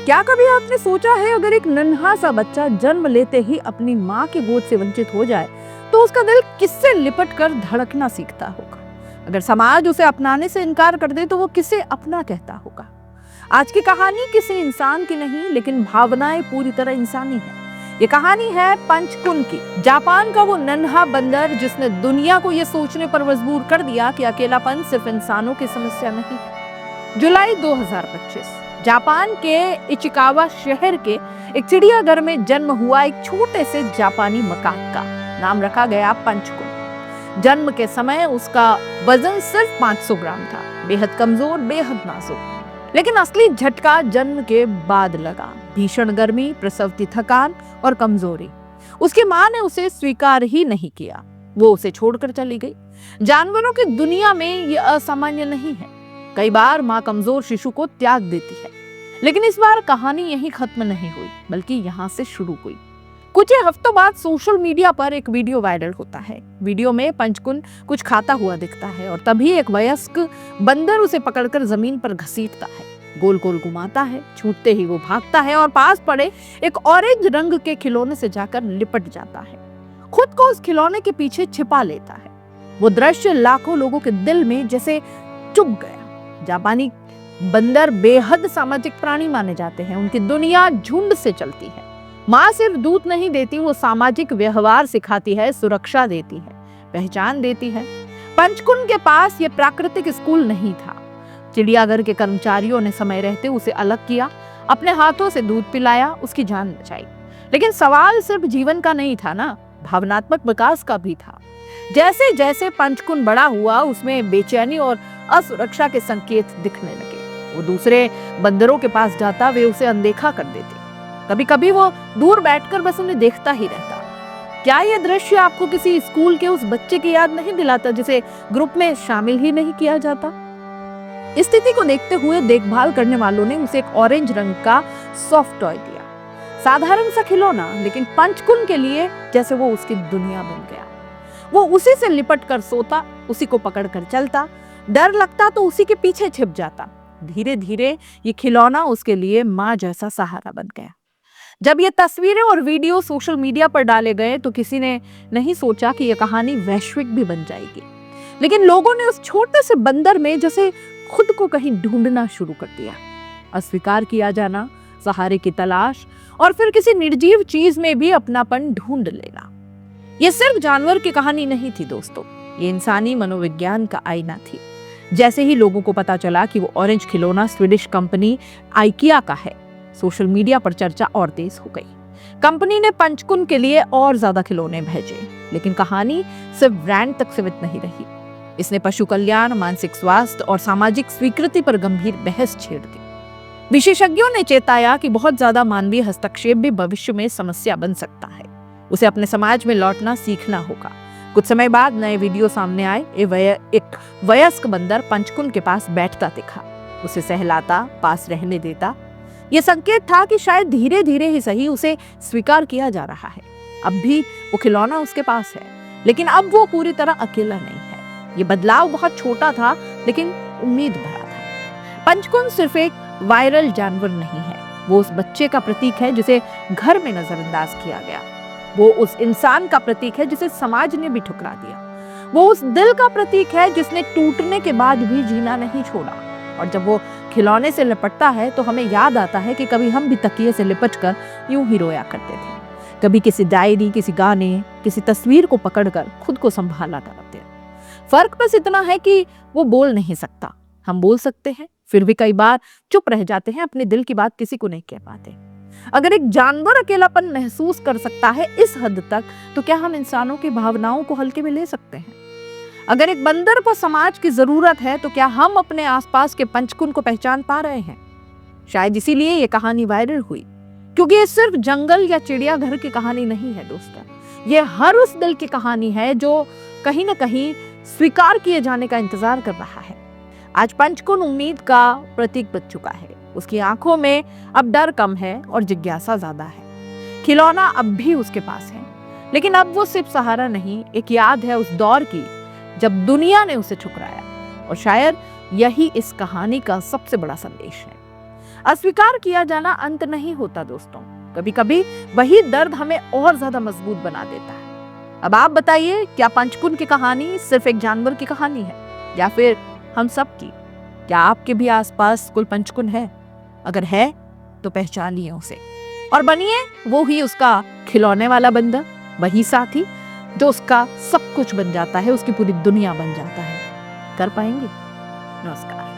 क्या कभी आपने सोचा है अगर एक नन्हा सा बच्चा जन्म लेते ही अपनी माँ की गोद से वंचित हो जाए तो उसका दिल किससे लिपट कर धड़कना सीखता होगा? अगर समाज उसे अपनाने से इनकार कर दे तो वो किसे अपना कहता होगा? आज की कहानी किसी इंसान की नहीं, लेकिन भावनाएं पूरी तरह इंसानी है। ये कहानी है पंचकुन की, जापान का वो नन्हा बंदर जिसने दुनिया को ये सोचने पर मजबूर कर दिया कि अकेलापन सिर्फ इंसानों की समस्या नहीं है। जुलाई 2025 जापान के इचिकावा शहर के एक चिड़ियाघर में जन्म हुआ एक छोटे से जापानी मकाक का नाम रखा गया पंचकुन। जन्म के समय उसका वजन सिर्फ 500 ग्राम था, बेहद कमजोर, बेहद नाजुक। लेकिन असली झटका जन्म के बाद लगा। भीषण गर्मी, प्रसवती थकान और कमजोरी। उसकी माँ ने उसे स्वीकार ही नहीं किया, वो उसे छोड़कर चली गई। जानवरों की दुनिया में यह असामान्य नहीं है। कई बार माँ कमजोर शिशु को त्याग देती है, लेकिन इस बार कहानी यहीं खत्म नहीं हुई, बल्कि यहाँ से शुरू हुई। कुछ ही हफ्तों बाद सोशल मीडिया पर एक वीडियो वायरल होता है। वीडियो में पंचकुन कुछ खाता हुआ दिखता है और तभी एक वयस्क बंदर उसे पकड़कर जमीन पर घसीटता है, गोल गोल घुमाता है। छूटते ही वो भागता है और पास पड़े एक ऑरेंज रंग के खिलौने से जाकर लिपट जाता है, खुद को उस खिलौने के पीछे छिपा लेता है। वो दृश्य लाखों लोगों के दिल में जैसे चुभ गया। जापानी बंदर बेहद सामाजिक प्राणी माने जाते हैं। उनकी दुनिया झुंड से चलती है। माँ सिर्फ दूध नहीं देती, वो सामाजिक व्यवहार सिखाती है, सुरक्षा देती है, पहचान देती है। पंचकुन के पास ये प्राकृतिक स्कूल नहीं था। चिड़ियाघर के कर्मचारियों ने समय रहते उसे अलग किया, अपने हाथों से दूध पिलाया, उसकी जान बचाई। लेकिन सवाल सिर्फ जीवन का नहीं था ना, भावनात्मक विकास का भी था। जैसे जैसे पंचकुन बड़ा हुआ, उसमें बेचैनी और असुरक्षा के संकेत दिखने लगे। वो दूसरे बंदरों के पास जाता, वे उसे अनदेखा कर देते। कभी कभी वो दूर बैठकर बस उन्हें देखता ही रहता। क्या ये दृश्य आपको किसी स्कूल के उस बच्चे की याद नहीं दिलाता जिसे ग्रुप में शामिल ही नहीं किया जाता? इस स्थिति को देखते हुए देखभाल करने वालों ने उसे एक ऑरेंज रंग का सॉफ्ट टॉय दिया। साधारण सा खिलौना, लेकिन पंचकुन के लिए जैसे वो उसकी दुनिया बन गया। वो उसी से लिपट कर सोता, उसी को पकड़ कर चलता, डर लगता तो उसी के पीछे छिप जाता। धीरे धीरे ये खिलौना उसके लिए माँ जैसा सहारा बन गया। जब ये तस्वीरें और वीडियो सोशल मीडिया पर डाले गए तो किसी ने नहीं सोचा कि यह कहानी वैश्विक भी बन जाएगी। लेकिन लोगों ने उस छोटे से बंदर में जैसे खुद को कहीं ढूंढना शुरू कर दिया। अस्वीकार किया जाना, सहारे की तलाश और फिर किसी निर्जीव चीज में भी अपनापन ढूंढ लेना। ये सिर्फ जानवर की कहानी नहीं थी दोस्तों, ये इंसानी मनोविज्ञान का आईना थी। जैसे ही लोगों को पता चला कि वो ऑरेंज खिलौना स्वीडिश कंपनी आइकिया का है, सोशल मीडिया पर चर्चा और तेज हो गई। कंपनी ने पंचकुन के लिए और ज्यादा खिलौने भेजे, लेकिन कहानी सिर्फ ब्रांड तक सीमित नहीं रही। इसने पशु कल्याण, मानसिक स्वास्थ्य और सामाजिक स्वीकृति पर गंभीर बहस छेड़ दी। विशेषज्ञों ने चेताया कि बहुत ज्यादा मानवीय हस्तक्षेप भी भविष्य में समस्या बन सकता है। उसे अपने समाज में लौटना सीखना होगा। कुछ समय बाद नए वीडियो सामने आए। एक वयस्क बंदर पंचकुन के पास बैठता दिखा, उसे सहलाता, पास रहने देता। यह संकेत था कि शायद धीरे धीरे ही सही उसे स्वीकार किया जा रहा है। अब भी वो खिलौना उसके पास है, लेकिन अब वो पूरी तरह अकेला नहीं है। ये बदलाव बहुत छोटा था, लेकिन उम्मीद भरा था। पंचकुन सिर्फ एक वायरल जानवर नहीं है, वो उस बच्चे का प्रतीक है जिसे घर में नजरअंदाज किया गया। वो उस इंसान का प्रतीक है जिसे समाज ने भी ठुकरा दिया। वो उस दिल का प्रतीक है जिसने टूटने के बाद भी जीना नहीं छोड़ा। और जब वो खिलौने से लिपटता है तो हमें याद आता है कि कभी हम भी तकिए से लिपटकर यूं ही रोया करते थे। कभी किसी डायरी, किसी गाने, किसी तस्वीर को पकड़कर खुद को संभाला करते। फर्क बस इतना है कि वो बोल नहीं सकता, हम बोल सकते हैं। फिर भी कई बार चुप रह जाते हैं, अपने दिल की बात किसी को नहीं कह पाते। अगर एक जानवर अकेलापन महसूस कर सकता है इस हद तक, तो क्या हम इंसानों की भावनाओं को हल्के में ले सकते हैं? अगर एक बंदर को समाज की जरूरत है, तो क्या हम अपने आसपास के पंचकुन को पहचान पा रहे हैं? शायद इसीलिए ये कहानी वायरल हुई, क्योंकि ये सिर्फ जंगल या चिड़ियाघर की कहानी नहीं है दोस्तों, ये हर उस दिल की कहानी है जो कहीं ना कहीं स्वीकार किए जाने का इंतजार कर रहा है। आज पंचकुन उम्मीद का प्रतीक बन चुका है। उसकी आंखों में अब डर कम है और जिज्ञासा ज्यादा है। खिलौना अब भी उसके पास है, लेकिन अब वो सिर्फ सहारा नहीं, एक याद है उस दौर की जब दुनिया ने उसे ठुकराया। और शायद यही इस कहानी का सबसे बड़ा संदेश है। अस्वीकार किया जाना अंत नहीं होता दोस्तों, कभी कभी वही दर्द हमें और ज्यादा मजबूत बना देता है। अब आप बताइए, क्या पंचकुन की कहानी सिर्फ एक जानवर की कहानी है या फिर हम सब की? क्या आपके भी आसपास कोई पंचकुन है? अगर है तो पहचानिए उसे और बनिए वो ही उसका खिलौने वाला बंदर, वही साथी जो उसका सब कुछ बन जाता है, उसकी पूरी दुनिया बन जाता है। कर पाएंगे? नमस्कार।